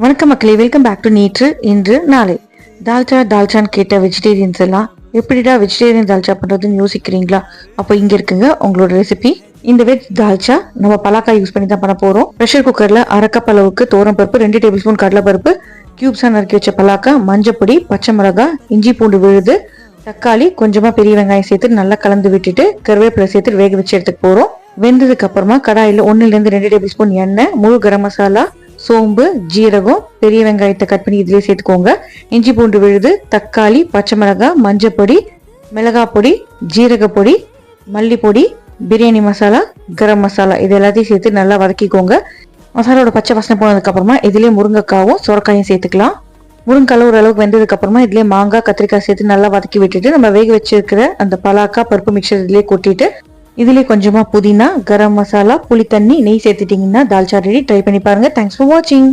வணக்கம் மக்களே, welcome back to நேற்று இன்று நாளை. தால்ச்சான்னு கேட்ட வெஜிடேரியன்ஸ் எல்லாம் எப்படிடா வெஜிடேரியன் தால்ச்சா பண்றதுன்னு யோசிக்கிறீங்களா? அப்போ இங்க இருக்குங்க உங்களோட ரெசிபி. இந்த வெஜ் தால்ச்சா நம்ம பலாக்காய் யூஸ் பண்ணி தான் பண்ண போறோம். ப்ரெஷர் குக்கர்ல அரை கப் அளவுக்கு தோரம் பருப்பு, 2 டேபிள் ஸ்பூன் கடலை பருப்பு, கியூப்ஸா நறுக்கி வச்ச பலாக்கா, மஞ்சப்பொடி, பச்சை மிளகாய், இஞ்சி பூண்டு விழுது, தக்காளி, கொஞ்சமா பெரிய வெங்காயம் சேர்த்து நல்லா கலந்து விட்டுட்டு கருவேப்பிலை சேர்த்து வேக வச்சு எடுத்துக்க போறோம். வெந்ததுக்கு அப்புறமா கடாயில 1-2 டேபிள் ஸ்பூன் எண்ணெய், முழு கரம் மசாலா, சோம்பு, ஜீரகம், பெரிய வெங்காயத்தை கட் பண்ணி இதுலயே சேர்த்துக்கோங்க. இஞ்சி பூண்டு விழுது, தக்காளி, பச்சை மிளகாய், மஞ்சப்பொடி, மிளகாய் பொடி, ஜீரகப்பொடி, மல்லிப்பொடி, பிரியாணி மசாலா, கரம் மசாலா இது எல்லாத்தையும் சேர்த்து நல்லா வதக்கிக்கோங்க. மசாலாவோட பச்சை வாசனை போனதுக்கு அப்புறமா இதுலயே முருங்கைக்காவும் சுரக்காயும் சேர்த்துக்கலாம். முருங்கைக்காய் ஓரளவுக்கு வெந்ததுக்கு அப்புறமா இதுலயே மாங்காய், கத்திரிக்காய் சேர்த்து நல்லா வதக்கி விட்டுட்டு நம்ம வேக வச்சிருக்கிற அந்த பலாக்கா பருப்பு மிக்சர் இதுலயே கொட்டிட்டு இதுலயே கொஞ்சமா புதினா, கரம் மசாலா, புளி தண்ணி, நெய் சேர்த்துட்டீங்கன்னா தால்ச்சா ரெடி. ட்ரை பண்ணி பாருங்க. தேங்க்ஸ் ஃபார் வாட்சிங்.